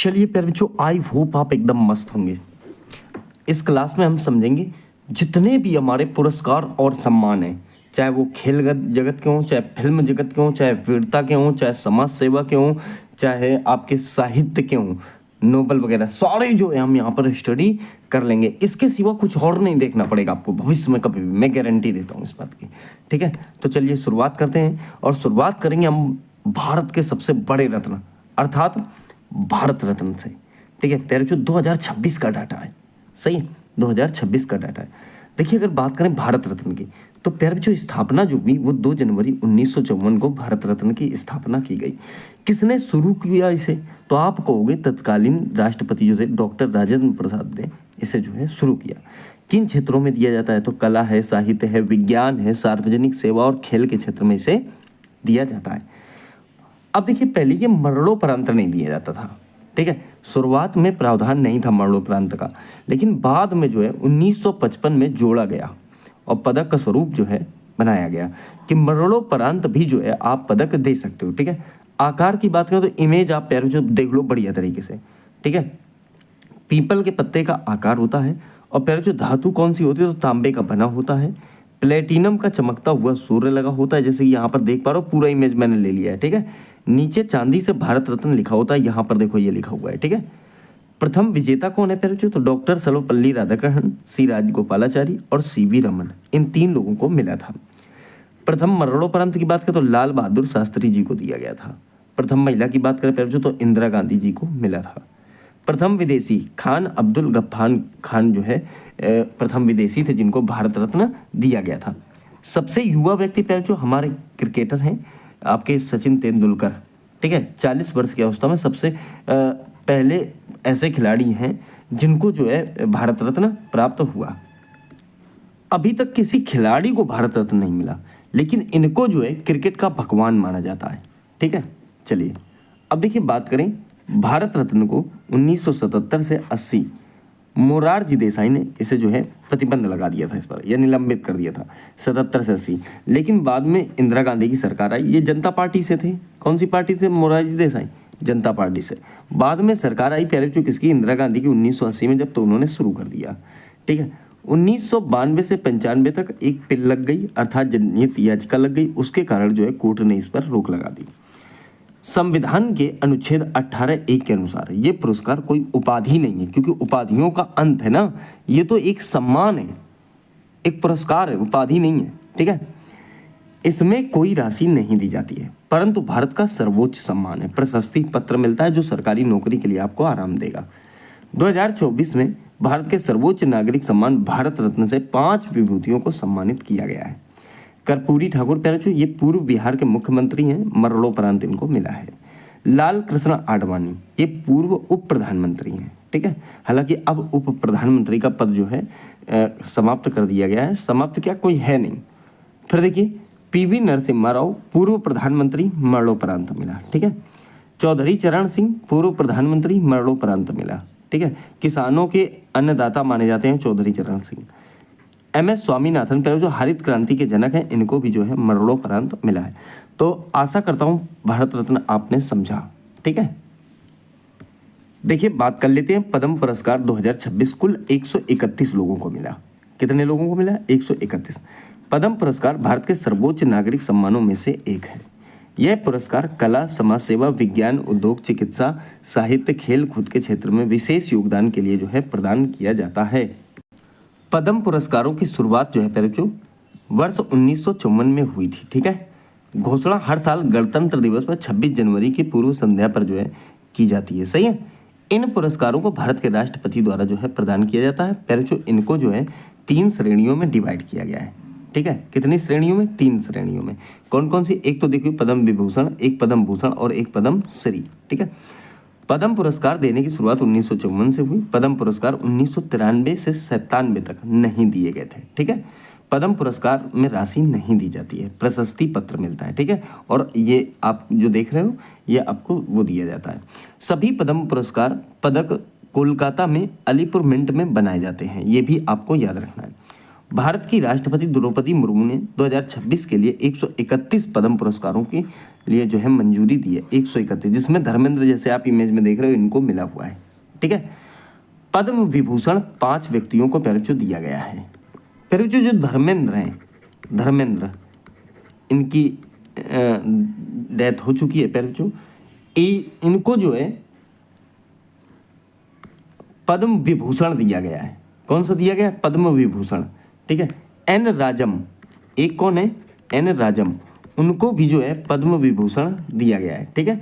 चलिए प्यारे बच्चों, आई होप आप एकदम मस्त होंगे। इस क्लास में हम समझेंगे जितने भी हमारे पुरस्कार और सम्मान हैं, चाहे वो खेल जगत के हों, चाहे फिल्म जगत के हों, चाहे वीरता के हों, चाहे समाज सेवा के हों, चाहे आपके साहित्य के हों, नोबल वगैरह, सारे जो है हम यहाँ पर स्टडी कर लेंगे। इसके सिवा कुछ और नहीं देखना पड़ेगा आपको भविष्य में कभी भी, मैं गारंटी देता हूँ इस बात की। ठीक है, तो चलिए शुरुआत करते हैं और शुरुआत करेंगे हम भारत के सबसे बड़े रत्न अर्थात भारत रत्न से। ठीक है प्यारे बच्चों, 2026 का डाटा है, सही है, 2026 का डाटा है। देखिए अगर बात करें भारत रत्न की, तो प्यारे बच्चों स्थापना जो हुई वो 2 जनवरी 1954 को भारत रत्न की स्थापना की गई। किसने शुरू किया इसे? तो आप कहोगे तत्कालीन राष्ट्रपति जो थे डॉक्टर राजेंद्र प्रसाद ने इसे जो है शुरू किया। किन क्षेत्रों में दिया जाता है? तो कला है, साहित्य है, विज्ञान है, सार्वजनिक सेवा और खेल के क्षेत्र में इसे दिया जाता है। अब देखिए पहले ये मरणोपरांत नहीं दिया जाता था। ठीक है, शुरुआत में प्रावधान नहीं था मरणोपरांत का, लेकिन बाद में जो है 1955 में जोड़ा गया और पदक का स्वरूप जो है बनाया गया कि मरणोपरांत भी जो है आप पदक दे सकते हो। ठीक है, आकार की बात करें तो इमेज आप प्यारे जो देख लो बढ़िया तरीके से। ठीक है, पीपल के पत्ते का आकार होता है और प्यारे जो धातु कौन सी होती है? तो तांबे का बना होता है। प्लेटिनम का चमकता हुआ सूर्य लगा होता है, जैसे कि यहाँ पर देख पा रहे हो, पूरा इमेज मैंने ले लिया है। ठीक है, नीचे चांदी से भारत रत्न लिखा होता है, यहाँ पर देखो ये लिखा हुआ है। ठीक है, प्रथम विजेता कौन है प्यारे बच्चों? तो डॉक्टर सर्वपल्ली राधाकृष्णन, सी राजगोपालाचारी और सीवी रमन, इन 3 लोगों को मिला था। प्रथम मरणोपरांत की बात करें तो लाल बहादुर शास्त्री जी को दिया गया था। प्रथम महिला की बात करें प्यारे बच्चों तो इंदिरा गांधी जी को मिला था। प्रथम विदेशी खान अब्दुल गफ्फार खान जो है प्रथम विदेशी थे जिनको भारत रत्न दिया गया था। सबसे युवा व्यक्ति प्यारे जो हमारे क्रिकेटर हैं आपके सचिन तेंदुलकर। ठीक है, 40 वर्ष की अवस्था में सबसे पहले ऐसे खिलाड़ी हैं जिनको जो है भारत रत्न प्राप्त हुआ। अभी तक किसी खिलाड़ी को भारत रत्न नहीं मिला, लेकिन इनको जो है क्रिकेट का भगवान माना जाता है। ठीक है, चलिए अब देखिए बात करें भारत रत्न को 1977 से 80 मोरारजी देसाई ने इसे जो है प्रतिबंध लगा दिया था इस पर, या निलंबित कर दिया था 77 से 80। लेकिन बाद में इंदिरा गांधी की सरकार आई, ये जनता पार्टी से थे। कौन सी पार्टी से? मोरारजी देसाई, जनता पार्टी से। बाद में सरकार आई प्यारे बच्चों किसकी? इंदिरा गांधी की 1980 में, जब तो उन्होंने शुरू कर दिया। ठीक है, 1992 से 95 तक एक पिल लग गई अर्थात जनहित याचिका लग गई, उसके कारण जो है कोर्ट ने इस पर रोक लगा दी। संविधान के अनुच्छेद 18(1) के अनुसार ये पुरस्कार कोई उपाधि नहीं है, क्योंकि उपाधियों का अंत है ना, ये तो एक सम्मान है, एक पुरस्कार है, उपाधि नहीं है। ठीक है, इसमें कोई राशि नहीं दी जाती है, परंतु भारत का सर्वोच्च सम्मान है, प्रशस्ति पत्र मिलता है जो सरकारी नौकरी के लिए आपको आराम देगा। 2024 में भारत के सर्वोच्च नागरिक सम्मान भारत रत्न से 5 विभूतियों को सम्मानित किया गया है। कर्पूरी ठाकुर प्यारे बच्चों ये पूर्व बिहार के मुख्यमंत्री हैं, मरणोपरांत इनको मिला है। लाल कृष्ण आडवाणी ये पूर्व उप प्रधानमंत्री हैं। ठीक है, हालांकि अब उप प्रधानमंत्री का पद जो है समाप्त कर दिया गया है। समाप्त क्या, कोई है नहीं। फिर देखिए पीवी नरसिम्हा राव पूर्व प्रधानमंत्री, मरणोपरांत मिला। ठीक है, चौधरी चरण सिंह पूर्व प्रधानमंत्री, मरणोपरांत मिला। ठीक है, किसानों के अन्नदाता माने जाते हैं चौधरी चरण सिंह। MS स्वामीनाथन प्यारे जो हरित क्रांति के जनक हैं, इनको भी जो है मरणोपरांत मिला है। तो आशा करता हूं भारत रत्न आपने समझा। ठीक है, देखिए बात कर लेते हैं पद्म पुरस्कार 2026 कुल 131 लोगों को मिला। कितने लोगों को मिला? 131। पद्म पुरस्कार भारत के सर्वोच्च नागरिक सम्मानों में से एक है। यह पुरस्कार कला, समाज सेवा, विज्ञान, उद्योग, चिकित्सा, साहित्य, खेल कूद के क्षेत्र में विशेष योगदान के लिए जो है प्रदान किया जाता है। पद्म पुरस्कारों की शुरुआत जो है प्यारे बच्चों वर्ष 1954 में हुई थी। ठीक है, घोषणा हर साल गणतंत्र दिवस पर 26 जनवरी की पूर्व संध्या पर जो है की जाती है। सही है, इन पुरस्कारों को भारत के राष्ट्रपति द्वारा जो है प्रदान किया जाता है। प्यारे बच्चों इनको जो है 3 श्रेणियों में डिवाइड किया गया है। ठीक है, कितनी श्रेणियों में? 3 श्रेणियों में। कौन कौन सी? एक तो देखिए पद्म विभूषण, एक पद्म भूषण और एक पद्म श्री। ठीक है, पद्म पुरस्कार देने की शुरुआत 1954 से हुई। पद्म पुरस्कार 1993 से 97 तक नहीं दिए गए थे। ठीक है, पद्म पुरस्कार में राशि नहीं दी जाती है, प्रशस्ति पत्र मिलता है। ठीक है, और ये आप जो देख रहे हो ये आपको वो दिया जाता है। सभी पद्म पुरस्कार पदक कोलकाता में अलीपुर मिंट में बनाए जाते हैं, ये भी आपको याद रखना है। भारत की राष्ट्रपति द्रौपदी मुर्मू ने 2026 के लिए 131 पद्म पुरस्कारों के लिए जो है मंजूरी दी है, 131, जिसमें धर्मेंद्र जैसे आप इमेज में देख रहे हो इनको मिला हुआ है। ठीक है, पद्म विभूषण 5 व्यक्तियों को पैरचो दिया गया है। पैरचो जो धर्मेंद्र हैं, धर्मेंद्र इनकी डेथ हो चुकी है। पैरचो इनको जो है पद्म विभूषण दिया गया है। कौन सा दिया गया? पद्म विभूषण। ठीक है, एन राजम, एक कौन है? एन राजम, उनको भी जो है पद्म विभूषण दिया गया है। ठीक है,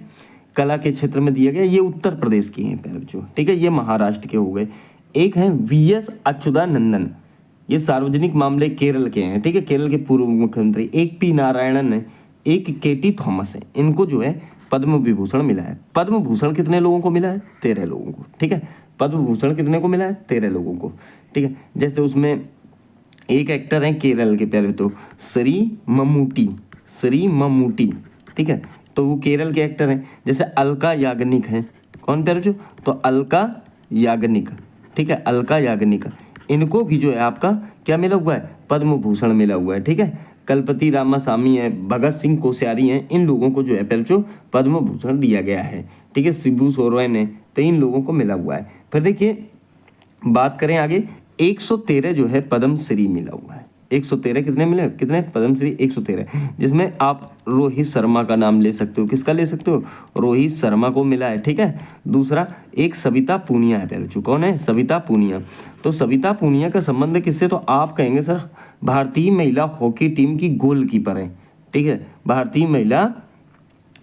कला के क्षेत्र में दिया गया। ये उत्तर प्रदेश की हैं पैरचो। ठीक है, ये महाराष्ट्र के हो गए। एक हैं वीएस अच्युतानंदन, ये सार्वजनिक मामले केरल के हैं। ठीक है, केरल के पूर्व मुख्यमंत्री। एक पी नारायणन है, एक केटी थॉमस है, इनको जो है पद्म विभूषण मिला है। पद्म भूषण कितने लोगों को मिला है? 13 लोगों को। ठीक है, पद्म भूषण कितने को मिला है? 13 लोगों को। ठीक है, जैसे उसमें एक एक्टर हैं केरल के पहले तो श्री ममूटी, श्री ममूटी। ठीक है, तो वो केरल के एक्टर हैं। जैसे अलका याग्निक हैं, कौन प्यारे जो? तो अलका याग्निक। ठीक है, अलका याग्निक, इनको भी जो है आपका क्या मिला हुआ है? पद्म भूषण मिला हुआ है। ठीक है, कलपति रामासामी है, भगत सिंह कोश्यारी हैं, इन लोगों को जो है पैरचो पद्म भूषण दिया गया है। ठीक है, शिबू सोरेन है, तो इन लोगों को मिला हुआ है। फिर देखिए बात करें आगे, 113 जो है पद्मश्री मिला हुआ है। 113 कितने मिले? कितने पद्मश्री? 113, जिसमें आप रोहित शर्मा का नाम ले सकते हो। किसका ले सकते हो? रोहित शर्मा को मिला है। ठीक है, दूसरा एक सविता पूनिया है पैरचो। कौन है? सविता पूनिया। तो सविता पूनिया का संबंध किससे? तो आप कहेंगे सर भारतीय महिला हॉकी टीम की गोलकीपर है। ठीक है, भारतीय महिला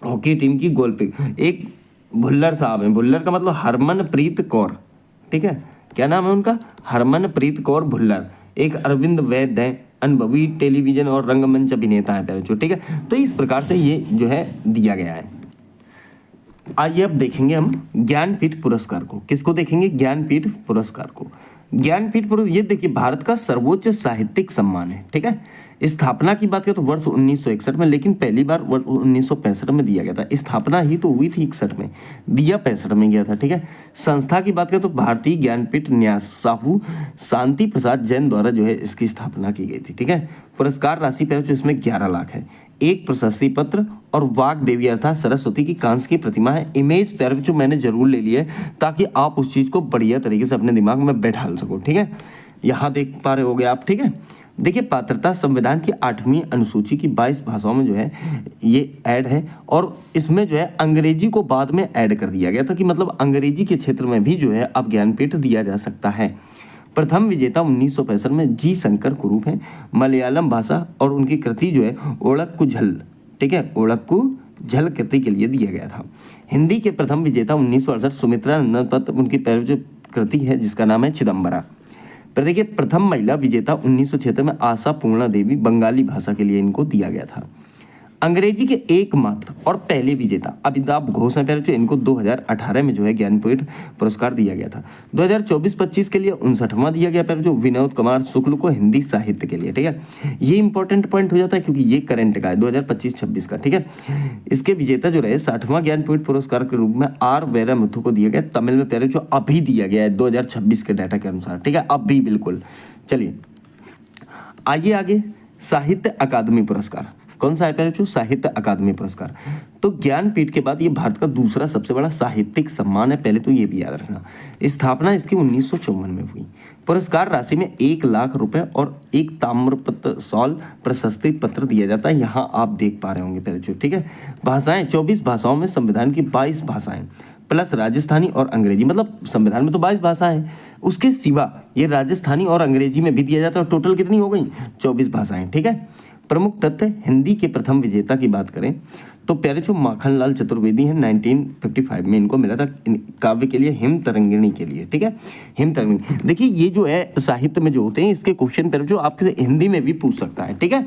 हॉकी टीम की गोल पे एक भुल्लर साहब हैं। भुल्लर का मतलब हरमनप्रीत कौर। ठीक है, क्या नाम है उनका? हरमनप्रीत कौर भुल्लर। एक अरविंद वैद्य हैं, अनुभवी टेलीविजन और रंगमंच अभिनेता है पैरचो। ठीक है, तो इस प्रकार से ये जो है दिया गया है। आइए अब देखेंगे हम ज्ञानपीठ पुरस्कार को। किसको देखेंगे? ज्ञानपीठ पुरस्कार को। ज्ञानपीठ पुरस्कार, ये देखिए भारत का सर्वोच्च साहित्यिक सम्मान है। ठीक है, स्थापना की बात करें तो वर्ष 1961 में, लेकिन पहली बार वर्ष 1965 में दिया गया था। स्थापना ही तो हुई थी 61 में, दिया 65 में गया था। ठीक है, संस्था की बात करें तो भारतीय ज्ञानपीठ न्यास साहू शांति प्रसाद जैन द्वारा जो है इसकी स्थापना की गई थी। ठीक है, पुरस्कार राशि पर जो इसमें 11 लाख है। एक प्रशस्ति पत्र और वाग देवी अर्थात सरस्वती की कांस्य की प्रतिमा है। इमेज पर जो मैंने जरूर ले लिया है ताकि आप उस चीज़ को बढ़िया तरीके से अपने दिमाग में बैठा सको। ठीक है, यहाँ देख पा रहे होगे आप। ठीक है, देखिए पात्रता संविधान की 8वीं अनुसूची की 22 भाषाओं में जो है ये ऐड है, और इसमें जो है अंग्रेजी को बाद में ऐड कर दिया गया था कि मतलब अंग्रेजी के क्षेत्र में भी जो है अब ज्ञानपीठ दिया जा सकता है। प्रथम विजेता 1965 में जी शंकर कुरूप हैं, मलयालम भाषा, और उनकी कृति जो है ओळक्कू झल। ठीक है, ओळक्कू झल कृति के लिए दिया गया था। हिंदी के प्रथम विजेता 1968 सुमित्रा नंदन पत, उनकी पहली जो कृति है जिसका नाम है चिदम्बरा। पर देखिए प्रथम महिला विजेता 1976 में आशा पूर्णा देवी, बंगाली भाषा के लिए इनको दिया गया था। अंग्रेजी के एकमात्र और पहले विजेता अमिताभ घोष हैं पैरचो, इनको 2018 में जो है ज्ञानपीठ पुरस्कार दिया गया था। 2024-25 के लिए 59वां दिया गया पैरचो विनोद कुमार शुक्ल को हिंदी साहित्य के लिए। ठीक है, ये इंपॉर्टेंट पॉइंट हो जाता है क्योंकि ये करंट का है 2025-26 का। ठीक है, इसके विजेता जो रहे 60वां ज्ञानपीठ पुरस्कार के रूप में आर वैरामुथु को दिया गया, तमिल में पैरचो अभी दिया गया है 2026 के डाटा के अनुसार। ठीक है, अभी बिल्कुल। चलिए आइए आगे, साहित्य अकादमी पुरस्कार। कौन सा है पैरचो? साहित्य अकादमी पुरस्कार। तो ज्ञानपीठ के बाद ये भारत का दूसरा सबसे बड़ा साहित्यिक सम्मान है, पहले तो ये भी याद रखना। स्थापना इसकी 1954 में हुई। पुरस्कार राशि में 1 लाख रुपए और एक ताम्रपत्र सॉल प्रशस्ति पत्र दिया जाता है। यहाँ आप देख पा रहे होंगे पैरचो। ठीक है, भाषाएं 24 भाषाओं में, संविधान की 22 भाषाएं प्लस राजस्थानी और अंग्रेजी, मतलब संविधान में तो 22 भाषाएं हैं, उसके सिवा ये राजस्थानी और अंग्रेजी में भी दिया जाता है, और टोटल कितनी हो गई? 24 भाषाएं। ठीक है, प्रमुख तथ्य हिंदी के प्रथम विजेता की बात करें तो पैरचो माखनलाल चतुर्वेदी हैं, 1955 में इनको मिला था काव्य के लिए, हिम तरंगिणी के लिए। ठीक है, हिम तरंगिणी। देखिए ये जो है साहित्य में जो होते हैं इसके क्वेश्चन पैरचो आपके हिंदी में भी पूछ सकता है। ठीक है,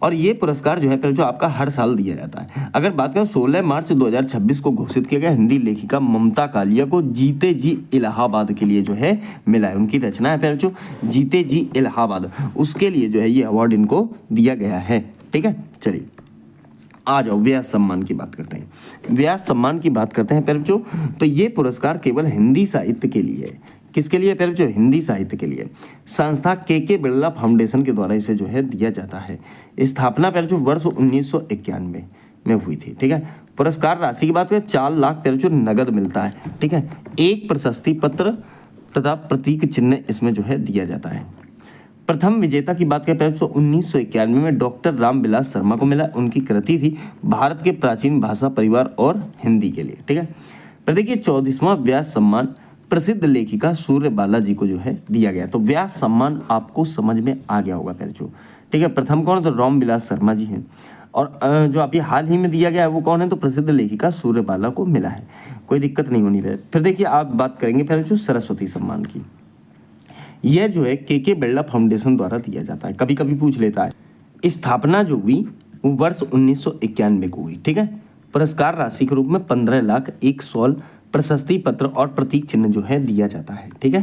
और ये पुरस्कार जो है पैरचो आपका हर साल दिया जाता है। अगर बात करें 16 मार्च 2026 को घोषित किया गया, हिंदी लेखिका ममता कालिया को जीते जी इलाहाबाद के लिए जो है मिला है। उनकी रचना है पैरचो जीते जी इलाहाबाद, उसके लिए जो है ये अवार्ड इनको दिया गया है। ठीक है, चलिए आ जाओ व्यास सम्मान की बात करते हैं। व्यास सम्मान की बात करते हैं पैरचो, तो ये पुरस्कार केवल हिंदी साहित्य के लिए है। किसके लिए प्यारे बच्चों? हिंदी साहित्य के लिए। संस्था के बिरला फाउंडेशन के द्वारा इसे जो है दिया जाता है। स्थापना प्यारे बच्चों वर्ष 1991 में हुई थी। ठीक है, पुरस्कार राशि की बात करें 4 लाख प्यारे बच्चों नगद मिलता है। ठीक है, एक प्रशस्ति पत्र तथा प्रतीक चिन्ह इसमें जो है दिया जाता है। प्रथम विजेता की बात करें प्यारे बच्चों 1991 में डॉक्टर रामविलास शर्मा को मिला। उनकी कृति थी भारत के प्राचीन भाषा परिवार और हिंदी के लिए। ठीक है, फिर देखिए 34वां व्यास सम्मान प्रसिद्ध लेखिका सूर्यबाला जी को जो है दिया गया। तो व्यास सम्मान आपको समझ में आ गया होगा प्यारे बच्चों। ठीक है, प्रथम कौन? तो रामविलास शर्मा जी हैं। और जो अभी हाल ही में दिया गया है वो कौन है? तो प्रसिद्ध लेखिका सूर्यबाला को मिला है। कोई दिक्कत नहीं होनी है। फिर देखिए आप बात करेंगे प्यारे बच्चों सरस्वती सम्मान की। यह जो है के बिरला फाउंडेशन द्वारा दिया जाता है। कभी कभी पूछ लेता है। स्थापना जो हुई वो वर्ष 1991 को हुई। ठीक है, पुरस्कार राशि के रूप में 15 लाख, एक शॉल, प्रशस्ति पत्र और प्रतीक चिन्ह जो है दिया जाता है। ठीक है,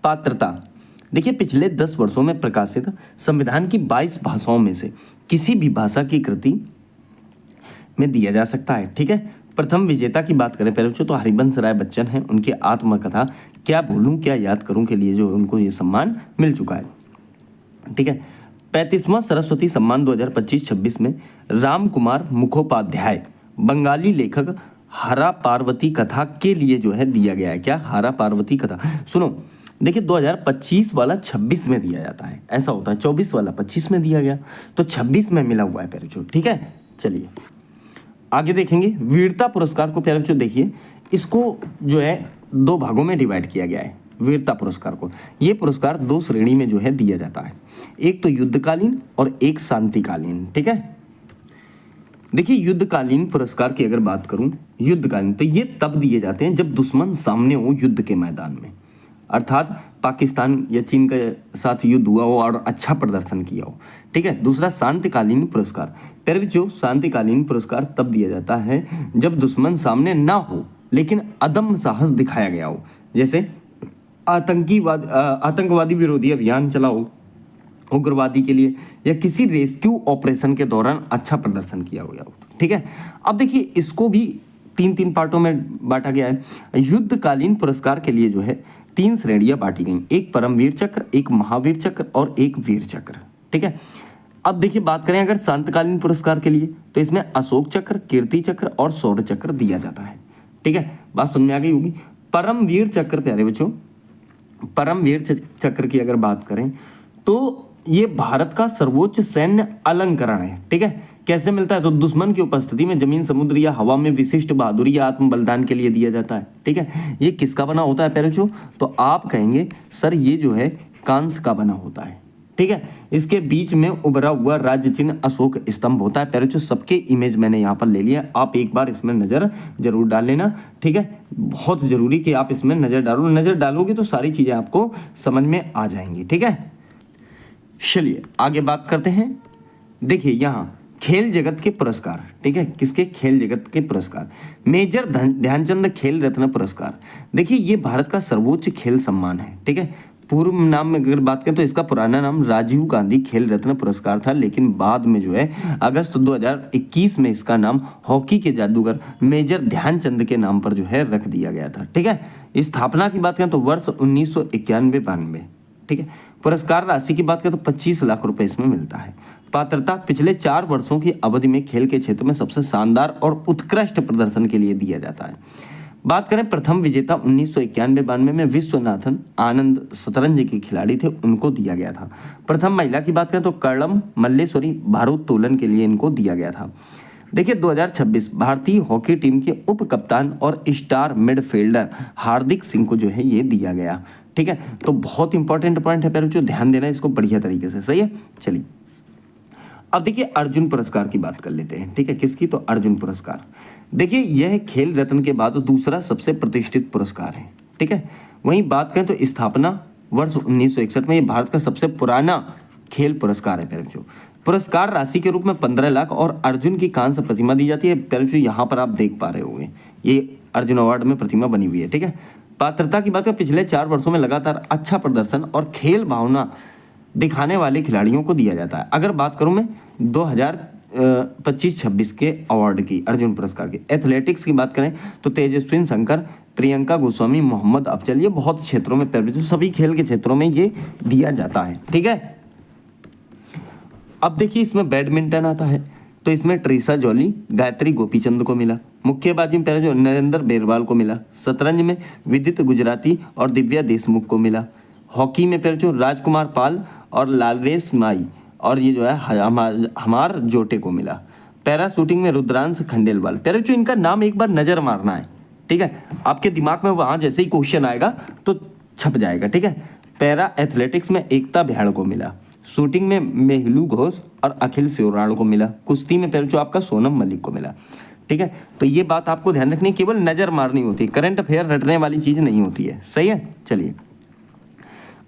पात्रता देखिए पिछले 10 वर्षों में प्रकाशित संविधान की 22 भाषाओं में से किसी भी भाषा की कृति में दिया जा सकता है। ठीक है, प्रथम विजेता की बात करें पहले बच्चों तो हरिवंश राय बच्चन हैं। उनकी आत्मकथा क्या भूलूं क्या याद करूं के लिए जो उनको ये सम्मान मिल चुका है। ठीक है, 35वां सरस्वती सम्मान 2025-26 में राम कुमार मुखोपाध्याय बंगाली लेखक हरा पार्वती कथा के लिए जो है दिया गया है। क्या? हरा पार्वती कथा। सुनो देखिए 2025 वाला 26 में दिया जाता है, ऐसा होता है। 24 वाला 25 में दिया गया तो 26 में मिला हुआ है प्यारे बच्चों। ठीक है, चलिए आगे देखेंगे। वीरता पुरस्कार को प्यारे बच्चों देखिए, इसको जो है 2 भागों में डिवाइड किया गया है। वीरता पुरस्कार को, ये पुरस्कार 2 श्रेणी में जो है दिया जाता है, एक तो युद्धकालीन और एक शांतिकालीन। ठीक है, देखिए युद्धकालीन पुरस्कार की अगर बात करूं, युद्धकालीन तो ये तब दिए जाते हैं जब दुश्मन सामने हो युद्ध के मैदान में, अर्थात पाकिस्तान या चीन के साथ युद्ध हुआ हो और अच्छा प्रदर्शन किया हो। ठीक है, दूसरा शांतिकालीन पुरस्कार। फिर भी जो शांतिकालीन पुरस्कार तब दिया जाता है जब दुश्मन सामने ना हो लेकिन अदम्य साहस दिखाया गया हो, जैसे आतंकवादी विरोधी अभियान चला हो उग्रवादी के लिए, या किसी रेस्क्यू ऑपरेशन के दौरान अच्छा प्रदर्शन किया गया हो। ठीक है, अब देखिए इसको भी 3 पार्टों में बांटा गया है। युद्धकालीन पुरस्कार के लिए जो है 3 श्रेणियां बांटी गई, एक परमवीर चक्र, एक महावीर चक्र और एक वीर चक्र। ठीक है, अब देखिए बात करें अगर शांतकालीन पुरस्कार के लिए तो इसमें अशोक चक्र, कीर्ति चक्र और शौर्य चक्र दिया जाता है। ठीक है, बात समझ में आ गई होगी। परमवीर चक्र प्यारे बच्चों, परमवीर चक्र की अगर बात करें तो ये भारत का सर्वोच्च सैन्य अलंकरण है। ठीक है, कैसे मिलता है? तो दुश्मन की उपस्थिति में जमीन, समुद्र या हवा में विशिष्ट बहादुरी या आत्म बलिदान के लिए दिया जाता है। ठीक है, ये किसका बना होता है प्यारे बच्चों? तो आप कहेंगे सर ये जो है कांस्य का बना होता है। ठीक है, इसके बीच में उभरा हुआ राज्य चिन्ह अशोक स्तंभ होता है। प्यारे बच्चों सबके इमेज मैंने यहाँ पर ले लिया, आप एक बार इसमें नजर जरूर डाल लेना। ठीक है, बहुत जरूरी कि आप इसमें नजर डालो, नजर डालोगे तो सारी चीजें आपको समझ में आ जाएंगी। ठीक है, चलिए आगे बात करते हैं। देखिए यहाँ खेल जगत के पुरस्कार। ठीक है, किसके? खेल जगत के पुरस्कार। मेजर ध्यानचंद खेल रत्न पुरस्कार, देखिए ये भारत का सर्वोच्च खेल सम्मान है। ठीक है, पूर्व नाम में अगर बात करें तो इसका पुराना नाम राजीव गांधी खेल रत्न पुरस्कार था, लेकिन बाद में जो है अगस्त 2021 में इसका नाम हॉकी के जादूगर मेजर ध्यानचंद के नाम पर जो है रख दिया गया था। ठीक है, स्थापना की बात करें तो वर्ष 1991-92। ठीक है, पुरस्कार राशि की बात करें तो 25 लाख रुपए इसमें मिलता है। पात्रता पिछले 4 वर्षों की अवधि में खेल के क्षेत्र में सबसे शानदार और उत्कृष्ट प्रदर्शन के लिए दिया जाता है। बात करें प्रथम विजेता 1991-92 में विश्वनाथन आनंद शतरंज के खिलाड़ी थे, उनको दिया गया था। प्रथम महिला की बात करें तो कर्णम मल्लेश्वरी भारोत्तोलन के लिए इनको दिया गया था। देखिए 2026 भारतीय हॉकी टीम के उप कप्तान और स्टार मिडफील्डर हार्दिक सिंह को जो है ये दिया गया। ठीक है, तो बहुत इंपॉर्टेंट पॉइंट है प्यारे बच्चों, ध्यान देना इसको बढ़िया तरीके से। सही है, चलिए अब देखिए अर्जुन पुरस्कार की बात कर लेते हैं। ठीक है, किसकी? तो अर्जुन पुरस्कार। देखिए यह खेल रत्न के बाद दूसरा सबसे प्रतिष्ठित पुरस्कार है। ठीक है, वहीं बात करें तो स्थापना वर्ष 1961 में ये भारत का सबसे पुराना खेल पुरस्कार है प्यारे बच्चों। पुरस्कार राशि के रूप में 15 लाख और अर्जुन की कांस्य प्रतिमा दी जाती है। प्यारे बच्चों यहाँ पर आप देख पा रहे होंगे ये अर्जुन अवार्ड में प्रतिमा बनी हुई है। ठीक है, पात्रता की बात करें पिछले 4 वर्षों में लगातार अच्छा प्रदर्शन और खेल भावना दिखाने वाले खिलाड़ियों को दिया जाता है। अगर बात करूं मैं 25-26 के अवार्ड की, अर्जुन पुरस्कार की। एथलेटिक्स की बात करें तो तेजस्विन शंकर, प्रियंका गोस्वामी, मोहम्मद अफजल, ये बहुत क्षेत्रों में जो सभी खेल के क्षेत्रों में ये दिया जाता है, ठीक है। अब देखिए इसमें बैडमिंटन आता है, तो इसमें ट्रीसा जॉली, गायत्री गोपीचंद को मिला। मुक्केबाजी में जो नरेंद्र बेरवाल को मिला। शतरंज में विदित गुजराती और दिव्या देशमुख को मिला। हॉकी में जो राजकुमार पाल और लालवेश माई और ये जो है हमार जोटे को मिला। पैरा शूटिंग में रुद्रांश खंडेलवाल। जो इनका नाम एक बार नजर मारना है, ठीक है, आपके दिमाग में वहां जैसे ही क्वेश्चन आएगा तो छप जाएगा, ठीक है। पैरा एथलेटिक्स में एकता बिहाड़ को मिला। शूटिंग में मेहलू घोष और अखिल सियोराड़ को मिला। कुश्ती में जो आपका सोनम मलिक को मिला, ठीक है। तो ये बात आपको ध्यान रखनी, केवल नजर मारनी होती है, करंट अफेयर रटने वाली चीज नहीं होती है, सही है। चलिए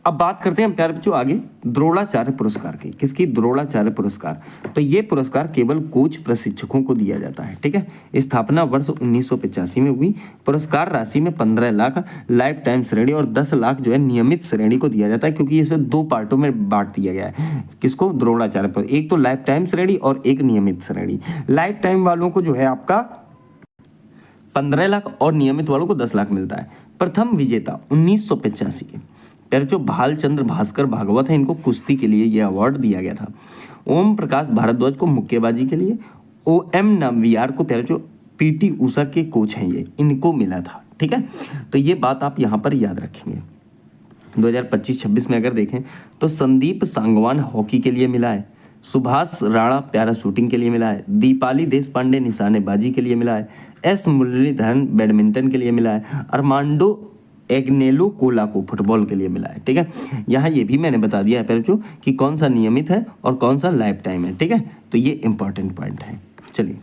अब बात करते हैं प्यारे बच्चों आगे द्रोणाचार्य पुरस्कार की। किसकी? द्रोणाचार्य पुरस्कार। तो ये पुरस्कार केवल कोच प्रशिक्षकों को दिया जाता है, ठीक है। स्थापना वर्ष 1985 में हुई। पुरस्कार राशि में 15 लाख लाइफ टाइम श्रेणी और 10 लाख जो है नियमित श्रेणी को दिया जाता है, क्योंकि इसे 2 पार्टों में बांट दिया गया है। किसको? द्रोणाचार्य पर, एक तो लाइफ टाइम श्रेणी और एक नियमित श्रेणी। लाइफ टाइम वालों को जो है आपका 15 लाख और नियमित वालों को 10 लाख मिलता है। प्रथम विजेता 1985 के जो भालचंद्र भास्कर भागवत है, इनको कुश्ती के लिए यह अवार्ड दिया गया था। ओम प्रकाश भारद्वाज को मुक्केबाजी के लिए। OM नम्बियार को जो PT उषा के कोच हैं ये, इनको मिला था, ठीक है। तो ये बात आप यहाँ पर याद रखेंगे। 2025-26 में अगर देखें तो संदीप सांगवान हॉकी के लिए मिला है। सुभाष राणा पैरा शूटिंग के लिए मिला है। दीपाली देशपांडे निशानेबाजी के लिए मिला है। S मुरलीधरन बैडमिंटन के लिए मिला है। अरमांडो एग्नेलो कोला को फुटबॉल के लिए मिला है, ठीक है। यहाँ ये भी मैंने बता दिया है पहले कि कौन सा नियमित है और कौन सा लाइफ टाइम है, ठीक है। तो ये इंपॉर्टेंट पॉइंट है। चलिए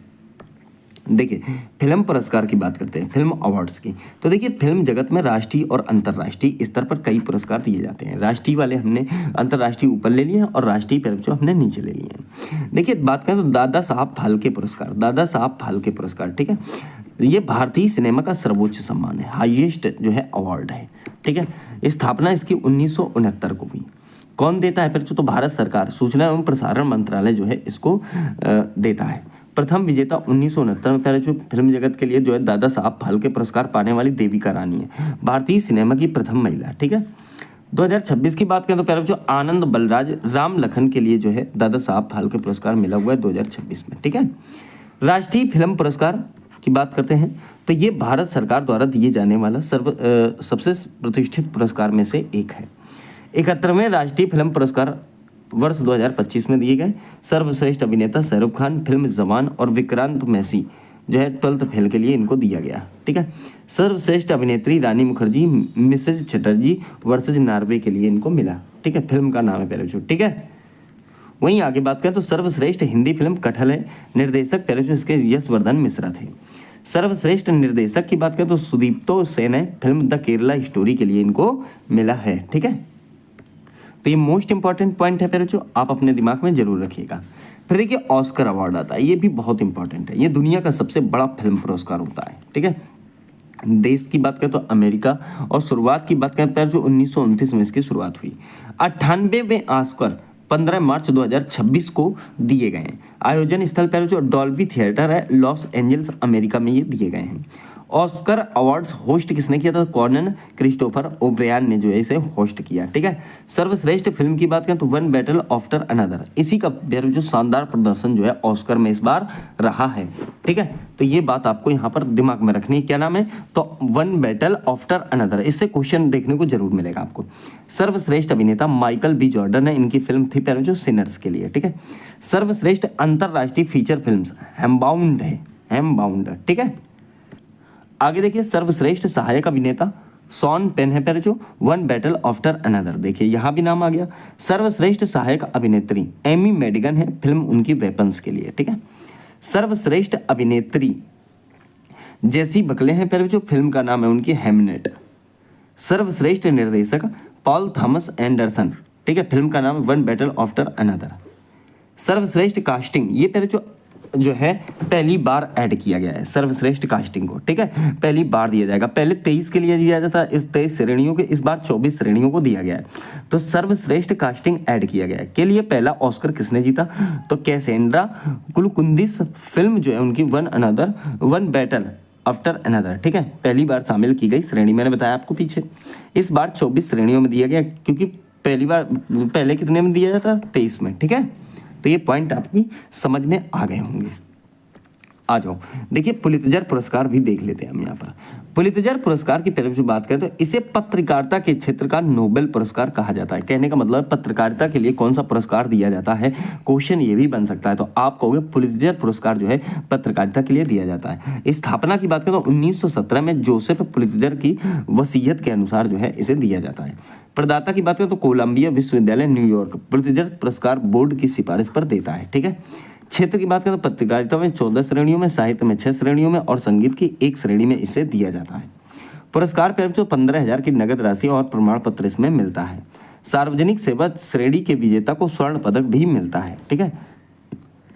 देखिए फिल्म पुरस्कार की बात करते हैं, फिल्म अवार्ड्स की। तो देखिए फिल्म जगत में राष्ट्रीय और अंतर्राष्ट्रीय स्तर पर कई पुरस्कार दिए जाते हैं। राष्ट्रीय वाले हमने अंतर्राष्ट्रीय ऊपर ले लिए हैं और राष्ट्रीय फिल्म हमने नीचे ले लिए हैं। देखिए बात करें तो दादा साहब फाल्के पुरस्कार, दादा साहब फाल्के पुरस्कार, ठीक है। ये भारतीय सिनेमा का सर्वोच्च सम्मान है, हाईएस्ट जो है अवार्ड है, ठीक है। स्थापना इसकी 1969 को हुई। कौन देता है फिर? तो भारत सरकार सूचना एवं प्रसारण मंत्रालय जो है इसको देता है। प्रथम विजेता 1969 में पहले जो फिल्म जगत के लिए जो है दादा साहब फाल्के पुरस्कार पाने वाली देविका रानी है, भारतीय सिनेमा की प्रथम महिला, ठीक है। 2026 की बात करें तो पहले जो आनंद बलराज राम लखन के लिए जो है दादा साहब फाल्के पुरस्कार मिला हुआ है 2026 में, ठीक है। राष्ट्रीय फिल्म पुरस्कार की बात करते हैं तो ये भारत सरकार द्वारा दिए जाने वाला सबसे प्रतिष्ठित पुरस्कार में से एक है। 71वें राष्ट्रीय फिल्म पुरस्कार वर्ष 2025 में दिए गए। सर्वश्रेष्ठ अभिनेता शाहरुख खान फिल्म जवान और विक्रांत मैसी जो है 12th फेल के लिए इनको दिया गया, ठीक है। सर्वश्रेष्ठ अभिनेत्री Rani Mukherjee Mrs Chatterjee versus Norway के लिए इनको मिला, ठीक है। फिल्म का नाम है पहले, ठीक है। वहीं आगे बात करें तो सर्वश्रेष्ठ हिंदी फिल्म कटहल है। निर्देशक पहले इसके यशवर्धन मिश्रा थे। सर्वश्रेष्ठ निर्देशक की बात करें तो सुदीप्तो सेन है, फिल्म द केरला स्टोरी के लिए इनको मिला है, ठीक है। तो ये मोस्ट इंपॉर्टेंट पॉइंट है पहले जो आप अपने दिमाग में जरूर रखिएगा। फिर देखिए ऑस्कर अवार्ड आता है, ये भी बहुत इंपॉर्टेंट है। ये दुनिया का सबसे बड़ा फिल्म पुरस्कार होता है, ठीक है। देश की बात करें तो अमेरिका और शुरुआत की बात करें पहले जो 1929 में इसकी शुरुआत हुई। 98वें ऑस्कर 15 मार्च 2026 को दिए गए हैं। आयोजन स्थल पर जो डॉल्बी थिएटर है लॉस एंजल्स अमेरिका में ये दिए गए हैं। ऑस्कर अवार्ड्स होस्ट किसने किया था? कॉनन क्रिस्टोफर ओब्रियन ने जो है इसे होस्ट किया, ठीक है। सर्वश्रेष्ठ फिल्म की बात करें तो वन बैटल आफ्टर अनदर, इसी का जो शानदार प्रदर्शन जो है ऑस्कर में इस बार रहा है, ठीक है। तो ये बात आपको यहाँ पर दिमाग में रखनी है। क्या नाम है? तो वन बैटल आफ्टर अनदर, इससे क्वेश्चन देखने को जरूर मिलेगा आपको। सर्वश्रेष्ठ अभिनेता माइकल बी जॉर्डन है, इनकी फिल्म थी पहले जो सिनर्स के लिए, ठीक है। सर्वश्रेष्ठ अंतरराष्ट्रीय फीचर फिल्म हेमबाउंड है, हेमबाउंड, ठीक है। आगे देखिए सर्वश्रेष्ठ सहायक अभिनेता शॉन पेन है पहले जो वन बैटल आफ्टर अनदर, देखिए यहाँ भी नाम आ गया। सर्वश्रेष्ठ सहायक अभिनेत्री एमी मेडिगन है, फिल्म उनकी वेपन्स के लिए, ठीक है। सर्वश्रेष्ठ अभिनेत्री जेसी बकले हैं पहले जो फिल्म का नाम है उनकी हेमनेट। सर्वश्रेष्ठ निर्देशक पॉल थॉमस एंडरसन, ठीक है, फिल्म का नाम वन बैटल आफ्टर अनदर। सर्वश्रेष्ठ कास्टिंग ये पहले जो जो है पहली बार ऐड किया गया है सर्वश्रेष्ठ कास्टिंग को, ठीक है, पहली बार दिया जाएगा। पहले 23 के लिए दिया जाता है, इस 23 श्रेणियों के, इस बार 24 श्रेणियों को दिया गया है। तो सर्वश्रेष्ठ कास्टिंग ऐड किया गया है। के लिए पहला ऑस्कर किसने जीता? तो कैसेंड्रा कुलकुंदिस फिल्म जो है उनकी वन बैटल आफ्टर अनदर, ठीक है, पहली बार शामिल की गई श्रेणी, मैंने बताया आपको पीछे। इस बार 24 श्रेणियों में दिया गया, क्योंकि पहले कितने में दिया जाता? 23 में, ठीक है। तो ये पॉइंट आपकी समझ में आ गए होंगे। आ जाओ, देखिए पुलित्जर पुरस्कार भी देख लेते हैं हम यहाँ पर। पुलित्जर पुरस्कार की पहले जो बात करें तो इसे पत्रकारिता के क्षेत्र का नोबेल पुरस्कार कहा जाता है। कहने का मतलब पत्रकारिता के लिए कौन सा पुरस्कार दिया जाता है, क्वेश्चन ये भी बन सकता है। तो आप कहोगे पुलित्जर पुरस्कार जो है पत्रकारिता के लिए दिया जाता है। स्थापना की बात करें तो 1917 में जोसेफ पुलित्जर की वसीयत के अनुसार जो है इसे दिया जाता है। प्रदाता की बात करें तो कोलंबिया विश्वविद्यालय न्यूयॉर्क पुलित्जर पुरस्कार बोर्ड की सिफारिश पर देता है, ठीक है। क्षेत्र की बात करें तो पत्रकारिता में 14 श्रेणियों में, साहित्य में 6 श्रेणियों में और संगीत की 1 श्रेणी में इसे दिया जाता है। पुरस्कार प्राप्त 15,000 की नगद राशि और प्रमाण पत्र इसमें मिलता है। सार्वजनिक सेवा श्रेणी के विजेता को स्वर्ण पदक भी मिलता है, ठीक है।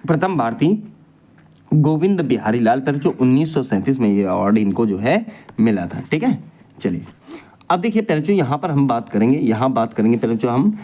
प्रथम भारतीय गोविंद बिहारी लाल पर जो 1937 में ये अवार्ड इनको जो है मिला था, ठीक है। चलिए अब देखिए पहले जो यहाँ पर हम बात करेंगे पहले जो हम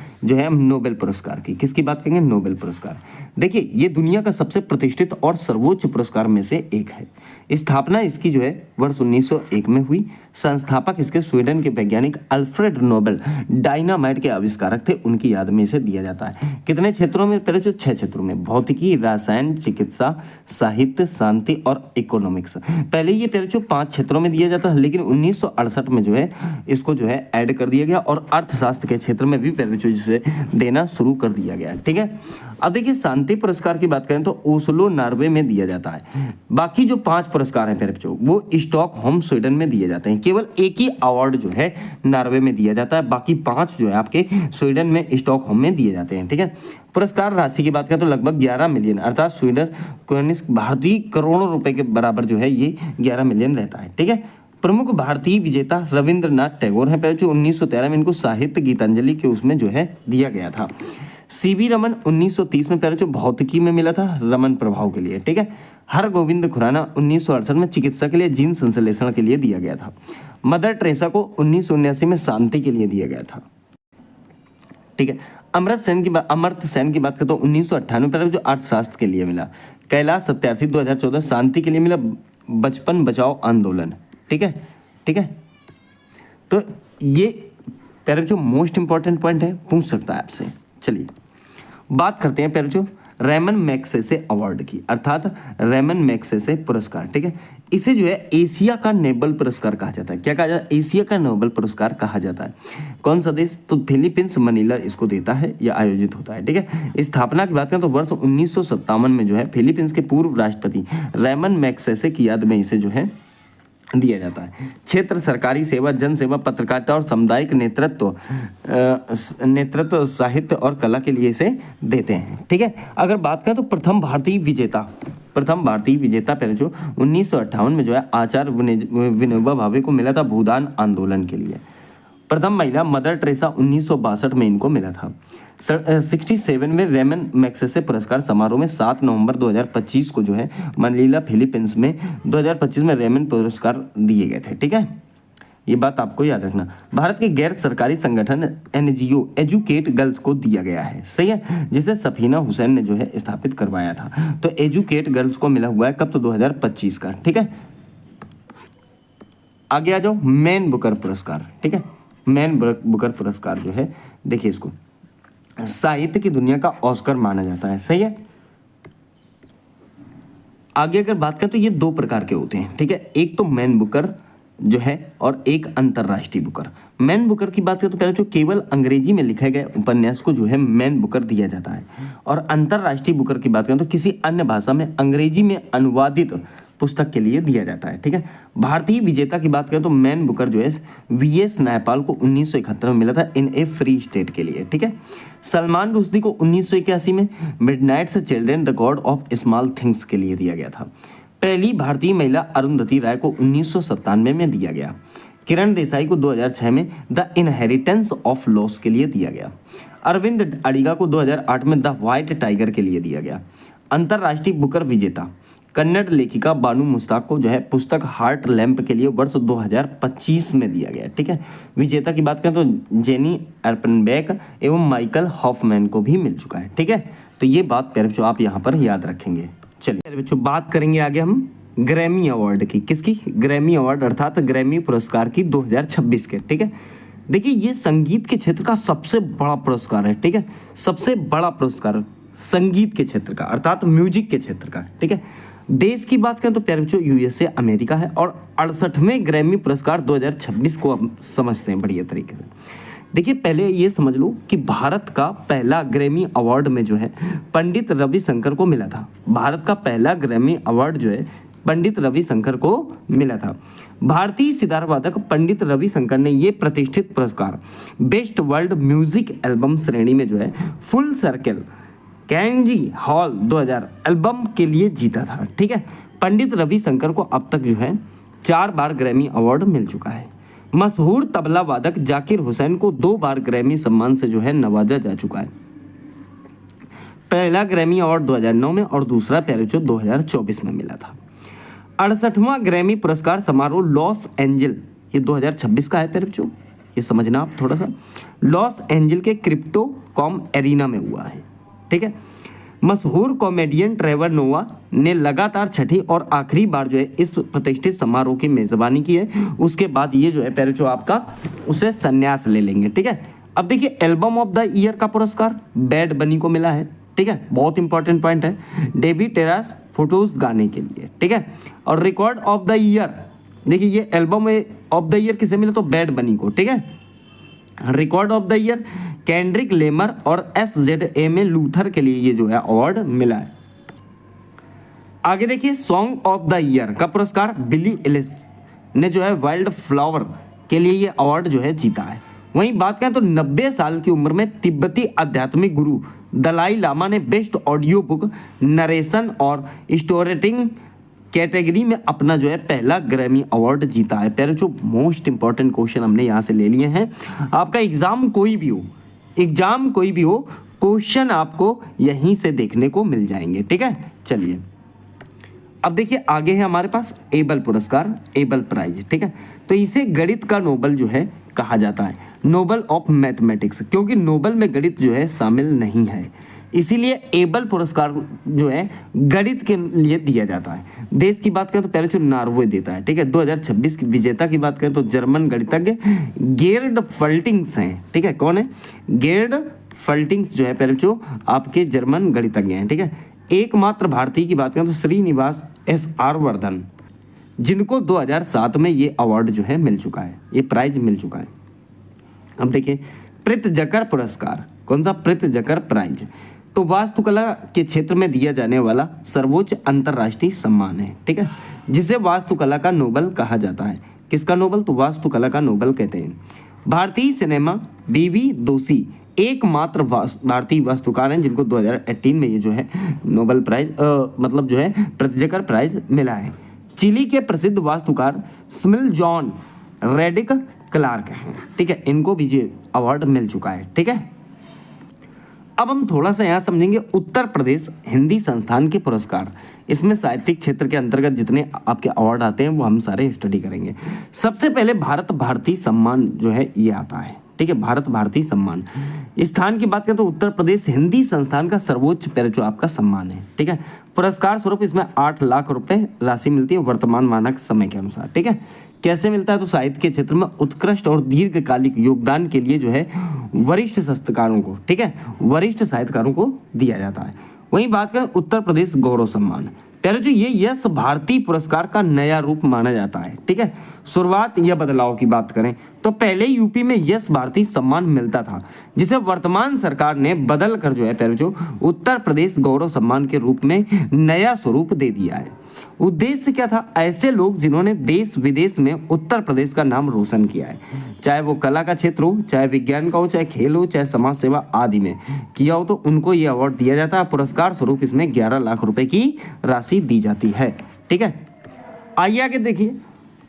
नोबेल पुरस्कार की, किसकी बात करेंगे? नोबेल पुरस्कार। देखिए ये दुनिया का सबसे प्रतिष्ठित और सर्वोच्च पुरस्कार में से एक है। स्थापना इसकी जो है वर्ष 1901 में हुई। संस्थापक इसके स्वीडन के वैज्ञानिक अल्फ्रेड नोबेल डायनामाइट के आविष्कारक थे, उनकी याद में इसे दिया जाता है। कितने क्षेत्रों में? पहले जो 6 क्षेत्रों में, भौतिकी, रसायन, चिकित्सा, साहित्य, शांति और इकोनॉमिक्स। पहले ये पहले जो 5 क्षेत्रों में दिया जाता है, लेकिन 1968 में जो है इसको जो है ऐड कर दिया गया और अर्थशास्त्र के क्षेत्र में भी पहले जो देना शुरू कर दिया गया, ठीक है। अब देखिए शांति पुरस्कार की बात करें तो ओस्लो नॉर्वे में दिया जाता है। बाकी जो 5 पुरस्कार हैं फिर वो स्टॉकहोम स्वीडन में दिए जाते हैं। केवल एक ही अवार्ड जो है नॉर्वे में दिया जाता है, बाकी 5 जो है आपके स्वीडन में स्टॉकहोम में दिए जाते हैं, ठीक है। पुरस्कार राशि की बात करें तो लगभग 11 मिलियन अर्थात स्वीडन भारतीय करोड़ों रुपए के बराबर जो है ये 11 मिलियन रहता है, ठीक है। प्रमुख भारतीय विजेता रविंद्रनाथ टैगोर हैं, पहले जो 1913 में इनको साहित्य गीतांजलि के उसमें जो है दिया गया था। सीवी रमन 1930 में पहले जो भौतिकी में मिला था रमन प्रभाव के लिए, ठीक है। हरगोविंद खुराना 1968 में चिकित्सा के लिए जीन संश्लेषण के लिए दिया गया था। मदर टेरेसा को 1979 में शांति के लिए दिया गया था, ठीक है। अमर्त्य सेन की बात करें तो 1998 पहले जो अर्थशास्त्र के लिए मिला। कैलाश सत्यार्थी 2014 शांति के लिए मिला, बचपन बचाओ आंदोलन, ठीक है, ठीक है। तो ये पहले जो मोस्ट इंपॉर्टेंट पॉइंट है पूछ सकता है आपसे। चलिए बात करते हैं पहले जो रेमन मैग्सेसे अवार्ड की, अर्थात रेमन मैग्सेसे पुरस्कार, ठीक है। इसे जो है एशिया का नोबेल पुरस्कार कहा जाता है। क्या कहा जाता है? एशिया का नोबेल पुरस्कार कहा जाता है। कौन सा देश? तो फिलीपींस मनीला इसको देता है या आयोजित होता है, ठीक है। स्थापना की बात करें तो वर्ष 1957 में जो है फिलीपींस के पूर्व राष्ट्रपति रेमन मैग्सेसे की याद में इसे जो है दिया जाता है। क्षेत्र सरकारी सेवा, जन सेवा, पत्रकारिता और सामुदायिक नेतृत्व, साहित्य और कला के लिए इसे देते हैं, ठीक है। अगर बात करें तो प्रथम भारतीय विजेता पहले जो 1958 में जो है आचार्य विनोबा भावे को मिला था भूदान आंदोलन के लिए। प्रथम महिला मदर टेरेसा 1962 में इनको मिला था। 67 में रेमन मैग्सेसे पुरस्कार समारोह में 7 नवंबर 2025 को जो है मनीला फिलीपींस में 2025 में रेमन पुरस्कार दिए गए थे, ठीक है। ये बात आपको याद रखना। भारत के गैर सरकारी संगठन एनजीओ एजुकेट गर्ल्स को दिया गया है, सही है, जिसे सफीना हुसैन ने जो है स्थापित करवाया था। तो एजुकेट गर्ल्स को मिला हुआ है कब? तो 2025 का, ठीक है। आगे आ जाओ मैन बुकर पुरस्कार, ठीक है। मैन बुकर पुरस्कार जो है देखिए इसको साहित्य की दुनिया का ऑस्कर माना जाता है, सही है। आगे अगर बात करें तो ये 2 प्रकार के होते हैं, ठीक है। एक तो मैन बुकर जो है और एक अंतरराष्ट्रीय बुकर। मैन बुकर की बात करें तो पहले जो केवल अंग्रेजी में लिखे गए उपन्यास को जो है मैन बुकर दिया जाता है, और अंतरराष्ट्रीय बुकर की बात करें तो किसी अन्य भाषा में अंग्रेजी में अनुवादित पुस्तक के लिए दिया जाता है, ठीक है। भारतीय विजेता की बात करें तो मैन बुकर जो है वीएस नायपाल को 1971 में मिला था इन ए फ्री स्टेट के लिए, ठीक है। सलमान रुश्दी को 1981 में midnight children the God of small things के लिए दिया गया था। पहली भारतीय महिला अरुंधति राय को 1997 में दिया गया। किरण देसाई को 2006 में द इनहेरिटेंस ऑफ लॉस के लिए दिया गया। अरविंद अडिगा को 2008 में द व्हाइट टाइगर के लिए दिया गया। अंतर्राष्ट्रीय बुकर विजेता कन्नड़ लेखिका बानू मुश्ताक को जो है पुस्तक हार्ट लैम्प के लिए वर्ष 2025 में दिया गया। ठीक है, विजेता की बात करें तो जेनी एर्पनबेक एवं माइकल हॉफमैन को भी मिल चुका है। ठीक है, तो ये बात प्यारे बच्चों आप यहाँ पर याद रखेंगे। चलिए प्यारे बच्चों बात करेंगे आगे हम ग्रैमी अवार्ड की। किसकी? ग्रैमी अवार्ड अर्थात ग्रैमी पुरस्कार की 2026 के। ठीक है, देखिए ये संगीत के क्षेत्र का सबसे बड़ा पुरस्कार है। ठीक है, सबसे बड़ा पुरस्कार संगीत के क्षेत्र का अर्थात म्यूजिक के क्षेत्र का। ठीक है, देश की बात करें तो प्यारे बच्चों यूएसए अमेरिका है और 68वें ग्रैमी पुरस्कार 2026 को हम समझते हैं बढ़िया तरीके से। देखिए पहले ये समझ लो कि भारत का पहला ग्रैमी अवार्ड में जो है पंडित रविशंकर को मिला था। भारत का पहला ग्रैमी अवार्ड जो है पंडित रविशंकर को मिला था। भारतीय सितार वादक पंडित रविशंकर ने ये प्रतिष्ठित पुरस्कार बेस्ट वर्ल्ड म्यूजिक एल्बम श्रेणी में जो है फुल सर्कल कैंजी हॉल 2000 एल्बम के लिए जीता था। ठीक है, पंडित रविशंकर को अब तक जो है 4 बार ग्रैमी अवार्ड मिल चुका है। मशहूर तबला वादक जाकिर हुसैन को 2 बार ग्रैमी सम्मान से जो है नवाजा जा चुका है। पहला ग्रैमी अवार्ड 2009 में और दूसरा प्यारे बच्चों 2024 में मिला था। 68वां ग्रैमी पुरस्कार समारोह लॉस एंजल, ये 2026 का है प्यारे बच्चों, ये समझना आप थोड़ा सा, लॉस एंजल के क्रिप्टोकॉम एरिना में हुआ है। ठीक है, मशहूर कॉमेडियन ट्रेवर नोवा ने लगातार छठी और आखिरी बार जो है इस प्रतिष्ठित समारोह की मेजबानी की है। उसके बाद ये जो है प्यारे बच्चों आपका उसे संन्यास ले लेंगे। ठीक है, अब देखिए एल्बम ऑफ द ईयर का पुरस्कार बैड बनी को मिला है। ठीक है, बहुत इंपॉर्टेंट पॉइंट है, डेविड टेरास फोटोज गाने के लिए। ठीक है, और रिकॉर्ड ऑफ द ईयर, देखिए ये एल्बम ऑफ द ईयर किसे मिला तो बैड बनी को। ठीक है, record of the year Kendrick Lamar और SZA लूथर के लिए ये जो है अवार्ड मिला है। आगे देखिए सॉन्ग ऑफ द ईयर का पुरस्कार बिली एलिश ने जो है वाइल्ड फ्लावर के लिए ये अवार्ड जो है जीता है। वहीं बात करें तो 90 साल की उम्र में तिब्बती आध्यात्मिक गुरु दलाई लामा ने बेस्ट ऑडियो बुक नरेशन और स्टोरीटेलिंग कैटेगरी में अपना जो है पहला ग्रैमी अवार्ड जीता है। प्यारे जो मोस्ट इंपॉर्टेंट क्वेश्चन हमने यहाँ से ले लिए हैं। आपका एग्जाम कोई भी हो, क्वेश्चन आपको यहीं से देखने को मिल जाएंगे। ठीक है, चलिए अब देखिए आगे है हमारे पास एबल पुरस्कार, एबल प्राइज। ठीक है, तो इसे गणित का नोबल जो है कहा जाता है, नोबल ऑफ मैथमेटिक्स, क्योंकि नोबल में गणित जो है शामिल नहीं है, इसीलिए एबल पुरस्कार जो है गणित के लिए दिया जाता है। देश की बात करें तो पहले जो नॉर्वे देता है। ठीक है, 2026 की विजेता की बात करें तो जर्मन गणितज्ञ गेर्ड फल्टिंग्स हैं। ठीक है, कौन है? गेर्ड फल्टिंग्स जो है पहले जो आपके जर्मन गणितज्ञ हैं। ठीक है, एकमात्र भारतीय की बात करें तो श्रीनिवास SR वर्धन, जिनको 2007 में ये अवार्ड जो है मिल चुका है, ये प्राइज मिल चुका है। अब देखिए प्रित्जकर पुरस्कार, कौन सा? प्रित्जकर प्राइज, तो वास्तुकला के क्षेत्र में दिया जाने वाला सर्वोच्च अंतर्राष्ट्रीय सम्मान है। ठीक है, जिसे वास्तुकला का नोबल कहा जाता है। किसका नोबल? तो वास्तुकला का नोबल कहते हैं। भारतीय सिनेमा BV दोषी एकमात्र भारतीय वास्तुकार हैं जिनको 2018 में ये जो है नोबल प्राइज मतलब जो है प्रित्जकर प्राइज मिला है। चिली के प्रसिद्ध वास्तुकार स्मिल जॉन रेडिक क्लार्क हैं। ठीक है, इनको भी ये अवार्ड मिल चुका है। ठीक है, अब हम थोड़ा सा यहाँ समझेंगे उत्तर प्रदेश हिंदी संस्थान के पुरस्कार। इसमें साहित्यिक क्षेत्र के अंतर्गत जितने आपके अवार्ड आते हैं वो हम सारे स्टडी करेंगे। सबसे पहले भारत भारती सम्मान जो है ये आता है। ठीक है, भारत भारती सम्मान स्थान की बात करें तो उत्तर प्रदेश हिंदी संस्थान का सर्वोच्च जो आपका सम्मान है। ठीक है, पुरस्कार स्वरूप इसमें 8 लाख रुपए राशि मिलती है वर्तमान मानक समय के अनुसार। ठीक है, कैसे मिलता है? तो साहित्य के क्षेत्र में उत्कृष्ट और दीर्घकालिक योगदान के लिए जो है वरिष्ठ साहित्यकारों को, ठीक है, वरिष्ठ साहित्यकारों को दिया जाता है। वहीं बात करें उत्तर प्रदेश गौरव सम्मान, प्यारे जो ये यश भारती पुरस्कार का नया रूप माना जाता है। ठीक है, शुरुआत या बदलाव की बात करें तो पहले यूपी में यश भारती सम्मान मिलता था, जिसे वर्तमान सरकार ने बदल कर जो है प्यारे जो उत्तर प्रदेश गौरव सम्मान के रूप में नया स्वरूप दे दिया है। उद्देश्य क्या था? ऐसे लोग जिन्होंने देश विदेश में उत्तर प्रदेश का नाम रोशन किया है, चाहे वो कला का क्षेत्र हो, चाहे विज्ञान का हो, चाहे खेल हो, चाहे समाज सेवा आदि में किया हो, तो उनको ये अवार्ड दिया जाता है। पुरस्कार स्वरूप इसमें 11 लाख रुपए की राशि दी जाती है। ठीक है, आइए आगे देखिए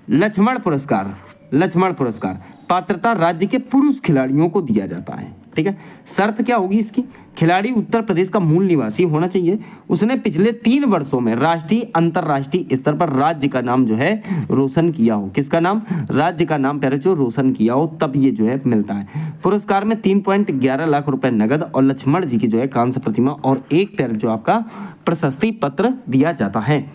लक्ष्मण पुरस्कार। लक्ष्मण पुरस्कार पात्रता राज्य के पुरुष खिलाड़ियों को दिया जाता है। ठीक है। शर्त क्या होगी इसकी, खिलाड़ी उत्तर प्रदेश का मूल निवासी होना चाहिए, उसने पिछले 3 वर्षों में राष्ट्रीय अंतरराष्ट्रीय स्तर पर राज्य का नाम जो है रोशन किया हो। किसका नाम, राज्य का नाम प्यारे बच्चों रोशन किया हो, तब ये जो है मिलता है। पुरस्कार में 3.11 लाख रुपए नगद और लक्ष्मण जी की जो है कांस्य प्रतिमा और एक प्यारे जो आपका प्रशस्ति पत्र दिया जाता है।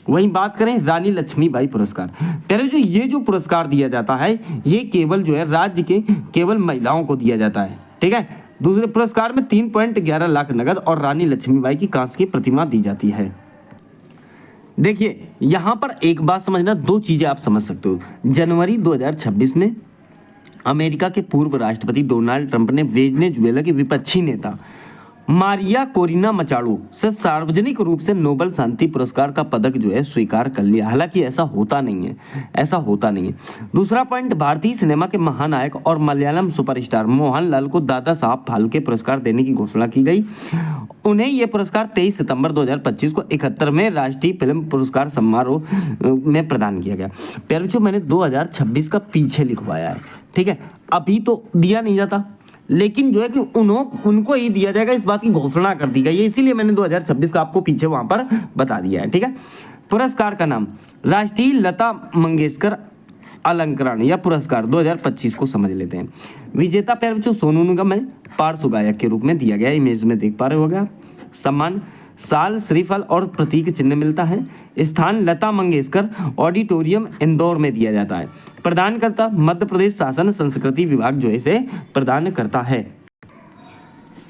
वहीं बात करें रानी लक्ष्मीबाई पुरस्कार, प्यारे जो ये जो पुरस्कार दिया जाता है ये केवल जो है राज्य के केवल महिलाओं को दिया जाता है, ठीक है। दूसरे पुरस्कार में 3.11 लाख नगद और रानी लक्ष्मीबाई की कांस्य की प्रतिमा दी जाती है। देखिए यहां पर एक बात समझना, 2 चीजें आप समझ सकते हो। जनवरी 2026 में अमेरिका के पूर्व राष्ट्रपति डोनाल्ड ट्रंप ने वेनेजुएला के विपक्षी नेता मारिया कोरिना मचाडो से सार्वजनिक रूप से नोबेल शांति पुरस्कार का पदक जो है स्वीकार कर लिया। हालांकि ऐसा होता नहीं है, ऐसा होता नहीं है। दूसरा पॉइंट, भारतीय सिनेमा के महानायक और मलयालम सुपरस्टार मोहनलाल को दादा साहब फाल्के पुरस्कार देने की घोषणा की गई। उन्हें यह पुरस्कार 23 सितंबर 2025 को 71वें राष्ट्रीय फिल्म पुरस्कार समारोह में प्रदान किया गया। प्यारे बच्चों मैंने 2026 का पीछे लिखवाया है, ठीक है। अभी तो दिया नहीं जाता, लेकिन जो है कि उनको ही दिया जाएगा, इस बात की घोषणा कर दी गई है, इसीलिए मैंने 2026 का आपको पीछे वहां पर बता दिया है, ठीक है। पुरस्कार का नाम राष्ट्रीय लता मंगेशकर अलंकरण या पुरस्कार 2025 को समझ लेते हैं। विजेता प्यारे बच्चों सोनू निगम है, पार्श्व गायक के रूप में दिया गया, इमेज में देख पा रहे होगा। सम्मान साल, श्रीफल और प्रतीक चिन्ह मिलता है। स्थान लता मंगेशकर ऑडिटोरियम इंदौर में दिया जाता है। प्रदानकर्ता मध्य प्रदेश शासन संस्कृति विभाग जो है इसे प्रदान करता है।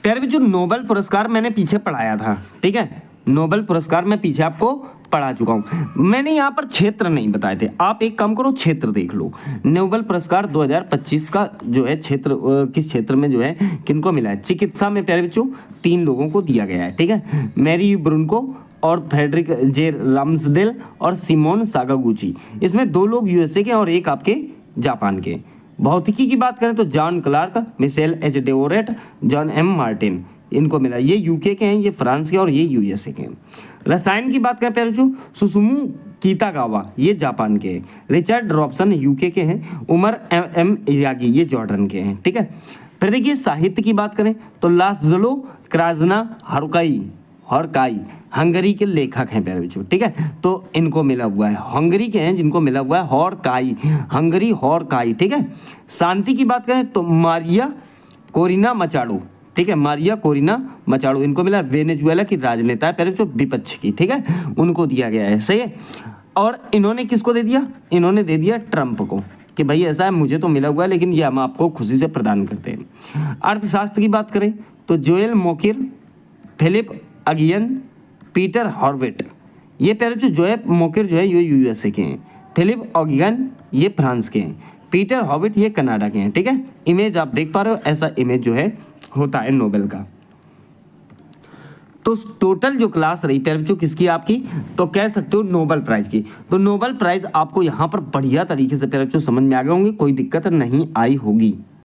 प्यारे बच्चों नोबेल पुरस्कार मैंने पीछे पढ़ाया था, ठीक है। नोबेल पुरस्कार मैं पीछे आपको पढ़ा चुका हूं, मैंने यहाँ पर क्षेत्र नहीं बताए थे। आप एक काम करो, क्षेत्र देख लो। नोबेल पुरस्कार 2025 का जो है क्षेत्र किस क्षेत्र में जो है किनको मिला है। चिकित्सा में प्यारे बच्चों 3 लोगों को दिया गया है, ठीक है। मैरी ब्रुनको और फ्रेडरिक जे राम्सडेल और सिमोन सागागुची। इसमें 2 लोग यूएसए के और एक आपके जापान के। भौतिकी की बात करें तो John Clarke, Michel H Devoret, John M Martin, इनको मिला। ये यूके के हैं, ये फ्रांस के और ये यूएसए के हैं। रसायन की बात करें प्यारे बच्चों सुसुमु कीतागावा, ये जापान के हैं। रिचर्ड रॉबसन यूके के हैं। उमर एम इयागी ये जॉर्डन के हैं, ठीक है। फिर देखिए साहित्य की बात करें तो लास्लो क्राजना हरकाई हंगरी के लेखक हैं प्यारे बच्चों, ठीक है। तो इनको मिला हुआ है, हंगरी के हैं जिनको मिला हुआ है हॉरकाई, हंगरी हॉरकाई, ठीक है। शांति की बात करें तो मारिया कोरिना मचाडो, ठीक है। मारिया कोरिना मचाडो इनको मिला, वेनेजुएला की राजनेता है प्यारे बच्चों विपक्ष की, ठीक है, उनको दिया गया है, सही है। और इन्होंने किसको दे दिया, इन्होंने दे दिया ट्रंप को कि भाई ऐसा है मुझे तो मिला हुआ है लेकिन ये हम आपको खुशी से प्रदान करते हैं। अर्थशास्त्र की बात करें तो Joel Mokyr, Philippe Aghion, Peter Howitt, ये प्यारे जो जोएल मोकिर जो है ये यूएसए के हैं। फिलिप अगियन ये फ्रांस के हैं। पीटर हॉर्वेट ये कनाडा के हैं, ठीक है। इमेज आप देख पा रहे हो, ऐसा इमेज जो है होता है नोबेल का। तो टोटल जो क्लास रही प्यारे बच्चों किसकी आपकी, तो कह सकते हो नोबेल प्राइज की। तो नोबेल प्राइज आपको यहाँ पर बढ़िया तरीके से प्यारे बच्चों समझ में आ गए होंगे, कोई दिक्कत नहीं आई होगी।